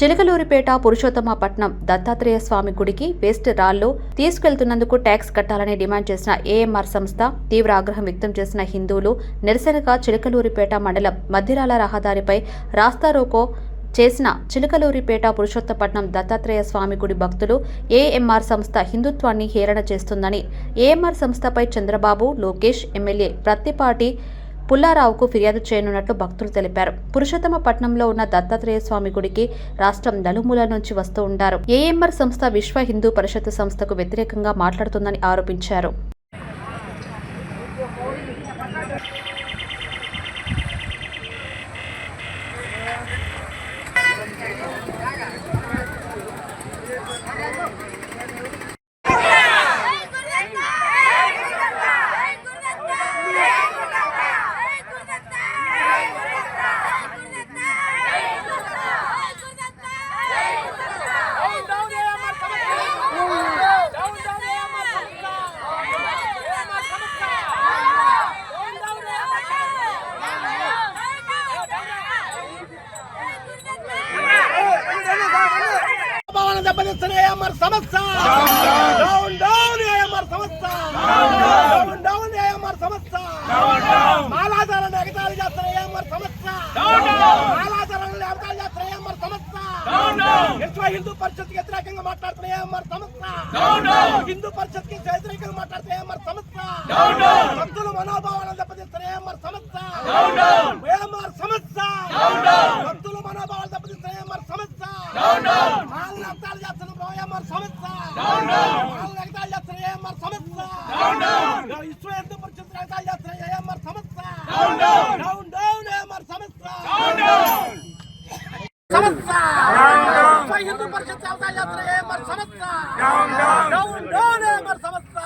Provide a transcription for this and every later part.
చిలకలూరిపేట పురుషోత్తమపట్నం దత్తాత్రేయ స్వామి గుడికి వేస్ట్ రాళ్లు తీసుకెళ్తున్నందుకు ట్యాక్స్ కట్టాలని డిమాండ్ చేసిన ఏఎంఆర్ సంస్థ తీవ్ర ఆగ్రహం వ్యక్తం చేసిన హిందువులు నిరసనగా చిలకలూరిపేట మండలం మధ్యరాల రహదారిపై రాస్తారోకో చేసిన చిలకలూరిపేట పురుషోత్తపట్నం దత్తాత్రేయ స్వామి గుడి భక్తులు ఏఎంఆర్ సంస్థ హిందుత్వాన్ని హేళన చేస్తుందని ఏఎంఆర్ సంస్థపై చంద్రబాబు లోకేష్ ఎమ్మెల్యే ప్రత్తిపాటి పుల్లారావుకు ఫిర్యాదు చేయనున్నట్లు భక్తులు తెలిపారు. పురుషోత్తమపట్నంలో ఉన్న దత్తాత్రేయ స్వామి గుడికి రాష్ట్రం నలుమూలల నుంచి వస్తూ ఉంటారు. ఏఎంఆర్ సంస్థ విశ్వ హిందూ పరిషత్ సంస్థకు వ్యతిరేకంగా మాట్లాడుతుందని ఆరోపించారు. ఏఎంఆర్ సంస్థ డౌన్ డౌన్ ఏఎంఆర్ సంస్థ డౌన్ డౌన్ ఏఎంఆర్ సంస్థ మాలాధారణ ఎగతాళి చేస్తున్న ఏఎంఆర్ సంస్థ మాలాధారణ ఎగతాళి చేస్తున్న ఏఎంఆర్ సంస్థ విశ్వ హిందూ పరిషత్కి వ్యతిరేకంగా మాట్లాడుతున్న ఏఎంఆర్ సంస్థ హిందూ పరిషత్కి వ్యతిరేకంగా మాట్లాడుతున్న ఏఎంఆర్ సంస్థ భక్తుల మనోభావాలను దెబ్బతీస్తున్న ఏఎంఆర్ సంస్థ ఏఎంఆర్ సంస్థ భక్తుల మనోభావాలు దెబ్బతీస్తున్న ఏఎంఆర్ సంస్థ మాలను ఎగతాళి చేస్తున్న ఏఎంఆర్ సంస్థ మాలను ఎగతాళి చేస్తున్న ఏఎంఆర్ సంస్థ విశ్వ హిందూ పరిషత్ ఎగతాళి చేస్తున్న ఏఎంఆర్ సంస్థ డౌన్ డౌన్ ఏఎంఆర్ సంస్థ సంస్థ విశ్వ హిందూ పరిషత్ ఎగతాళి చేస్తున్న ఏఎంఆర్ సంస్థ డౌన్ డౌన్ ఏఎంఆర్ సంస్థ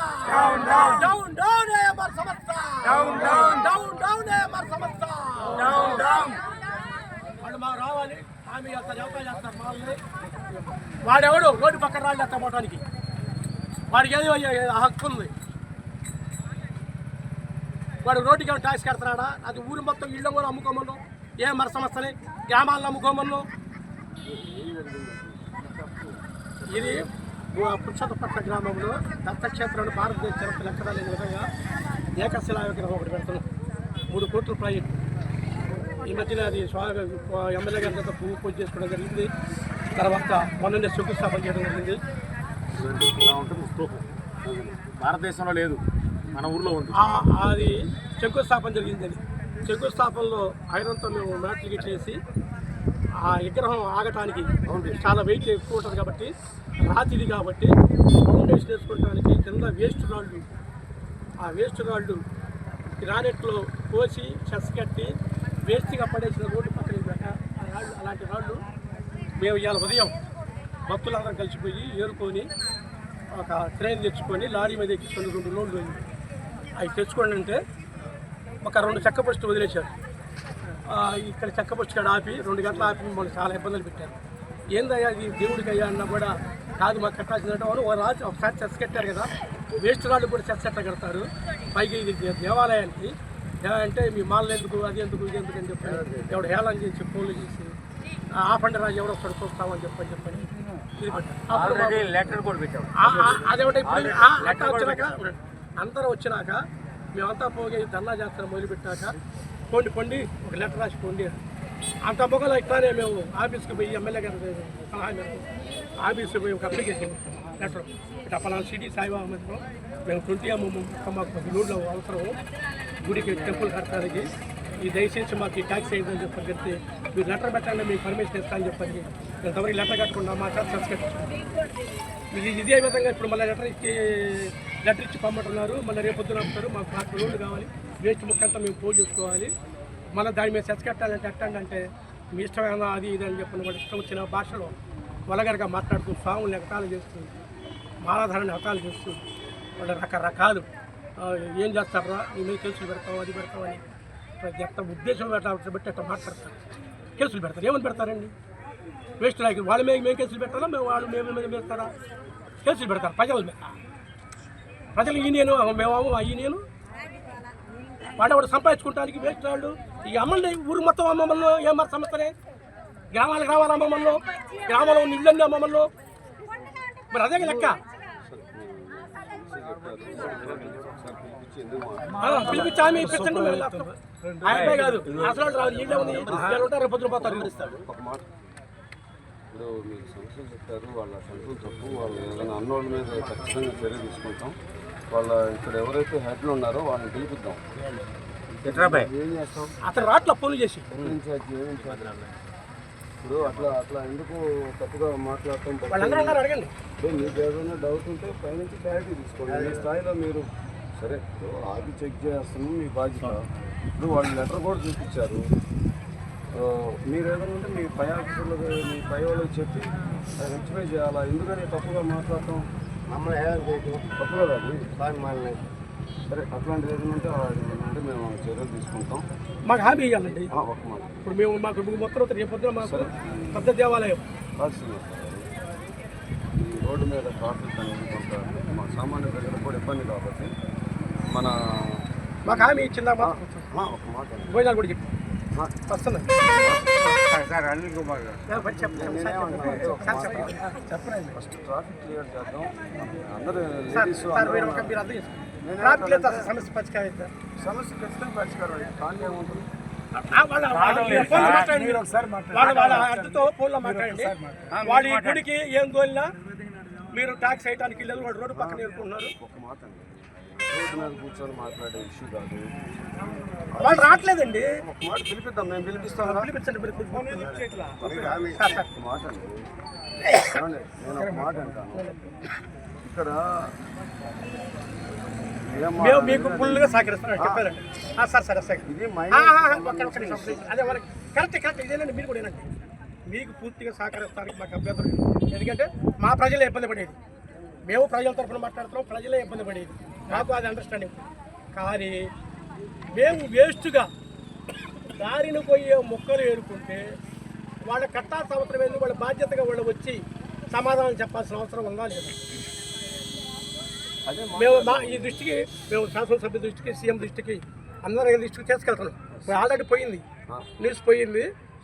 డౌన్ డౌన్ ఏఎంఆర్ సంస్థ డౌన్ డౌన్ ఏఎంఆర్ సంస్థ వాళ్ళు మాకు రావాలి హామీ చేస్తారు వ్యవసాయం చేస్తారు మాల్ని వాడెవడు రోడ్డు పక్కన రాళ్ళు ఎత్తా పోవటానికి వాడికి ఏదో హక్కు ఉంది. వాడు రోడ్డుకి ఏమైనా ట్యాక్స్ కడుతున్నాడా? అది ఊరు మొత్తం ఇళ్ళ కూడా అమ్ముకోమను ఏఎంఆర్ సంస్థని గ్రామాలను అమ్ముకోమను. ఇది పురుషోత్తపట్నం గ్రామంలో దత్తక్షేత్రాన్ని భారతదేశ చరిత్ర ఎక్కడా లేని విధంగా ఏకశిలా విగ్రహం ఒకటి పెడుతున్నాం. 3 కోట్ల ప్రాజెక్టు. ఈ మధ్యన అది ఎమ్మెల్యే గారి దగ్గర భూమి పూజ చేసుకోవడం జరిగింది. తర్వాత మొన్ననే శంకుస్థాపన చేయడం జరిగింది. భారతదేశంలో లేదు, మన ఊర్లో ఉంది. అది శంకుస్థాపన జరిగింది. శంకుస్థాపనలో ఐరన్తో మేము మ్యాట్లు చేసి ఆ విగ్రహం ఆగటానికి చాలా వెయిట్ ఎక్కువ ఉంటుంది కాబట్టి రాతిది కాబట్టి ఫౌండేషన్ వేసుకోవడానికి కింద వేస్ట్ రాళ్ళు, ఆ వేస్ట్ రాళ్ళు గ్రానైట్లో కోసి చెస్ కట్టి వేస్ట్గా పడేసిన రోడ్డు పక్కన ఆ రాళ్ళు, అలాంటి రాళ్ళు మేము ఇవాళ ఉదయం భక్తులందరం కలిసిపోయి ఏరుకొని ఒక ట్రైన్ తెచ్చుకొని లారీ మీద ఎక్కించుకొని 2 లోడ్లు అవి తెచ్చుకోండి అంటే ఒక 2 చెక్క పోస్టులు వదిలేశారు. ఇక్కడ చెక్క పోస్ట్ కాడ ఆపి 2 గంటలు ఆపి మమ్మల్ని చాలా ఇబ్బందులు పెట్టారు. ఏందయ్యా ఇది దేవుడికి అయ్యా అన్నా కూడా కాదు, మాకు కట్టాల్సిందంటే వారు ఒకసారి చెస్ కట్టారు కదా, వేస్ట్ రాళ్ళు కూడా చెస్ ఎట్లా కడతారు, పైకి ఇది దేవాలయానికి అంటే మీ మాల్ ఎందుకు అది ఎందుకు ఇది ఎందుకు అని చెప్పి ఎవడు హేళన చేసి ఫోన్లు చేసి ఆపండి రాజు ఎవడో ఒకటి చూస్తామని చెప్పని ఇది పెట్టారు. అదేమంటే ఇప్పుడు లెక్క వచ్చినాక అందరూ వచ్చినాక మేమంతా పోగి ధర్నా చేస్తాం మొదలుపెట్టాక పొండి ఒక లెటర్ రాసి పొండి అంత మొగలు ఇట్లానే మేము ఆఫీస్కి పోయి ఎమ్మెల్యే గారి సలహా మేరకు ఆఫీస్కి పోయి ఒక అప్లికేషన్ లెటర్ ఇట్లా పలానా సిటీ సాయిబాబా మధ్యలో మేము 20 మాకు 10 లోడ్లు అవసరం గుడికి టెంపుల్ కట్టడానికి, ఈ దయచేసి మాకు ఈ ట్యాక్స్ అయ్యిందని చెప్పని చెప్తే మీరు లెటర్ పెట్టండి మీకు పర్మిషన్ ఇస్తానని చెప్పని ఎంతవరకు లెటర్ కట్టకుండా మా చేత సబ్స్క్రైబ్ ఇది ఇదే విధంగా ఇప్పుడు మళ్ళీ లెటర్ ఇచ్చి పంపట్టున్నారు. మళ్ళీ రేపొద్దున ఆపుతారు. మాకు 4 లోడ్లు కావాలి, వేస్ట్ ముక్కంతా మేము పోల్ చేసుకోవాలి, మళ్ళీ దాని మీద సెస్ కట్టాలంటే ఎట్టండి అంటే మీ ఇష్టమైన అది ఇది అని చెప్పిన వాళ్ళు ఇష్టం వచ్చిన భాషలో వలగరగా మాట్లాడుతూ స్వాములు ఎగతాలు చేస్తూ మాలాధారణ ఎగతాలు చేస్తూ వాళ్ళు రకరకాలు ఏం చేస్తారా నీ మీద కేసులు పెడతావు అది పెడతావు అని ఎంత ఉద్దేశం బట్టి అట్లా మాట్లాడతారు. కేసులు పెడతారు. ఏమని పెడతారండి? వేస్ట్ లాగి వాళ్ళ మీద మేము కేసులు పెట్టాలా, వాళ్ళు మేము పెడతారా? కేసులు పెడతారు ప్రజల మీద. ప్రజలు ఈ నేను మేమేమో ఈ నేను వాడు సంపాదించుకోవడానికి వేస్ట్ వాళ్ళు ఈ అమ్మల్ని ఊరు మొత్తం అమ్మమ్మల్లో ఏమారు సంస్థనే గ్రామాలకు రావాలా మమ్మల్ని, గ్రామంలో ఉన్న ఇళ్ళన్నీ మమ్మల్ని, మరి అదే లెక్క. పిలిపించి హామీ ఇప్పించండి. ఆయన కాదు అసలు రాదు, ఇళ్ళే ఉంది, రేపు పొద్దున పోతారు. ఇప్పుడు మీకు సమస్యలు చెప్పారు, వాళ్ళ సంఖ్యలు తప్పు, వాళ్ళు ఏదైనా అన్నోళ్ళ మీద ఖచ్చితంగా చర్య తీసుకుంటాం. వాళ్ళ ఇక్కడ ఎవరైతే హెడ్లు ఉన్నారో వాళ్ళని పిలిపిద్దాం. ఏం చేస్తాం అతను రాట్ల ఫోన్లు చేసి ఇప్పుడు అట్లా ఎందుకు తప్పుగా మాట్లాడటం? అడగండి. మీకు ఏదైనా డౌట్ ఉంటే పైనుంచి క్లారిటీ తీసుకోండి. మీ స్థాయిలో మీరు సరే ఆగి చెక్ చేస్తాము, మీ బాధ్యత. ఇప్పుడు వాళ్ళు లెటర్ కూడా చూపించారు. మీరు ఏదైనా ఉంటే మీ పై ఆఫీసర్లకు, మీ పై వాళ్ళకి చెప్పి రెక్టిఫై చేయాలా? ఎందుకని తప్పుగా మాట్లాడటం? తప్పుగా కాదు సరే, అట్లాంటిది ఏదంటే అంటే మేము చర్యలు తీసుకుంటాం. మాకు హామీ ఇవ్వాలండి. ఒక మాట, ఇప్పుడు మేము మాకు మొత్తం రేపు పొద్దున మాకు పెద్ద దేవాలయం ఈ రోడ్డు మీద ట్రాఫిక్ అనేది కొంత మా సామాన్య ప్రజలకు కూడా ఇబ్బంది కాబట్టి మాకు హామీ ఇచ్చిందా? ఒక మాట భోజనాలు కూడా చెప్పి వస్తున్నాయి. ఫస్ట్ ట్రాఫిక్ క్లియర్ చేద్దాం. అందరూ సమస్య పరిష్కారం కానీ ఏముంటుంది? వాళ్ళ అడ్డుతో ఫోన్లో మాట్లాడండి. వాళ్ళ ఈ గుడికి ఏం తోలినా మీరు ట్యాక్స్ వేయడానికి లేదు, వాడు రోడ్డు పక్కన ఎదుర్కొంటున్నారు. ఒక మాట అండి, రోడ్డు మీద కూర్చొని మాట్లాడే ఇష్యూ కాదు. వాళ్ళు రావట్లేదండి. ఒక మాట పిలిపిద్దాం, మేము పిలిపిస్తాం. పిలిపించండి. ఒక మాట అండి, నేను ఒక మాట అంటాను. ఇక్కడ మేము మీకు ఫుల్గా సహకరిస్తాం చెప్పారండి. సరే ఇది అదే వాళ్ళకి కరెక్ట్ ఇదేనండి. మీరు కూడా ఏనండి, మీకు పూర్తిగా సహకరిస్తానికి మాకు అభ్యంతరం. ఎందుకంటే మా ప్రజలే ఇబ్బంది పడేది, మేము ప్రజల తరఫున మాట్లాడుతున్నాం, ప్రజలే ఇబ్బంది పడేది. మాకు అది అండర్స్టాండింగ్. కానీ మేము వేస్ట్గా దారిని పోయే మొక్కలు ఏరుకుంటే వాళ్ళ కట్టాల్సిన అవసరం ఏంది? వాళ్ళ బాధ్యతగా వాళ్ళు వచ్చి సమాధానం చెప్పాల్సిన అవసరం ఉందా లేదా? మేము ఈ దృష్టికి, మేము శాసనసభ్య దృష్టికి, సీఎం దృష్టికి, అందరి దృష్టికి తీసుకెళ్తున్నాం. ఆల్రెడీ పోయింది, న్యూస్ పోయింది.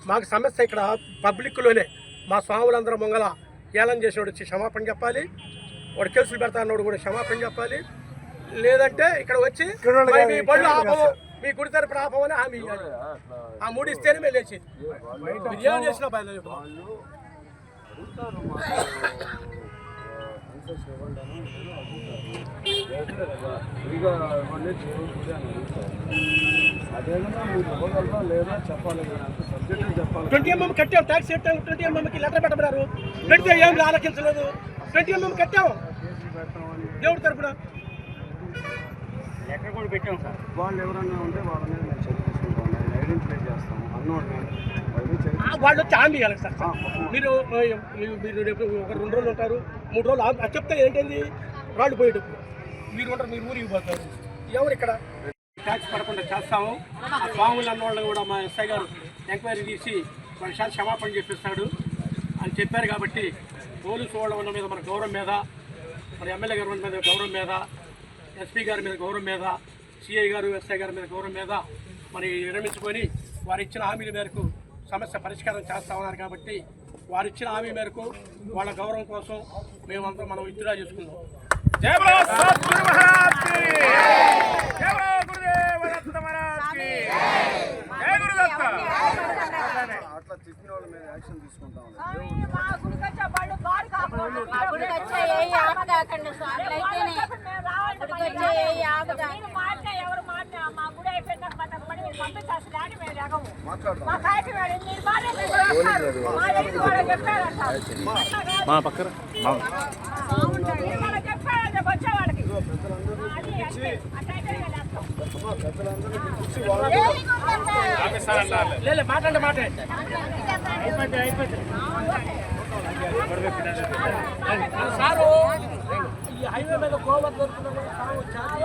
మాకు సమస్య ఇక్కడ పబ్లిక్లోనే మా స్వాములందరూ మొంగల ఏలం చేసేవాడు వచ్చి క్షమాపణ చెప్పాలి, వాడు కేసులు పెడతా అన్నవాడు కూడా క్షమాపణ చెప్పాలి. లేదంటే ఇక్కడ వచ్చి మీ బళ్ళు ఆపము, మీ గుడి తరపున ఆపమని హామీ ఇవ్వాలి. ఆ మూడు ఇస్తేనే మేము లేచేది. ఏం చేసినా బయలుదేరి అదేవిధంగా మీరు ఇవ్వగలరా లేదా చెప్పాలి, సబ్జెక్టు చెప్పాలి. 20 mm కట్టాం, ట్యాక్స్ కట్టాం. 20 mmకి లెటర్ పెట్టమన్నారు, పెడితే ఏం ఆలోచించలేదు. 20 mm కట్టాము దేవుడి తరపున. లెటర్ కూడా పెట్టాం సార్. వాళ్ళు ఎవరన్నా ఉంటే వాళ్ళ మీద మేము చర్య తీసుకుంటాం, ఐడెంటిఫై చేస్తాము. అన్నోడిని వాళ్ళు వచ్చి హామీ ఇవ్వాలి సార్. మీరు రేపు ఒక 2 రోజులు ఉంటారు, 3 రోజులు చెప్తే ఏంటండి రాళ్ళు పోయేటప్పుడు మీరు ఉంటారు, మీరు ఊరికి పోతారు. ఎవరు ఇక్కడ ట్యాక్స్ పడకుండా చేస్తాము. ఆ స్వాములు అన్నవాళ్ళు కూడా మా ఎస్ఐ గారు ఎంక్వైరీ తీసి వాళ్ళ క్షమాపణ చెప్పిస్తాడు అని చెప్పారు. కాబట్టి పోలీసు వాళ్ళ మీద మన గౌరవం మీద, మన ఎమ్మెల్యే గారి మీద గౌరవం మీద, ఎస్పీ గారి మీద గౌరవం మీద, సిఐ గారు, ఎస్ఐ గారి మీద గౌరవం మీద మరి విరమించుకొని వారు ఇచ్చిన హామీల మేరకు సమస్య పరిష్కారం చేస్తామన్నారు. కాబట్టి వారు ఇచ్చిన హామీ మేరకు వాళ్ళ గౌరవం కోసం మేమంతా మనం విత్డ్రా చేసుకుందాం. జై బోలో సద్గురు మహారాజ్ కి జై, బోలో గురుదేవ దత్త మహారాజ్ కి జై, గురుదత్త. అట్లా చెప్పిన వాళ్ళ మీద యాక్షన్ తీసుకుంటాం. మా పక్కన మాట్లాడండి. సారు ఈ హైవే మీద గోవర్ దొరుకుతున్న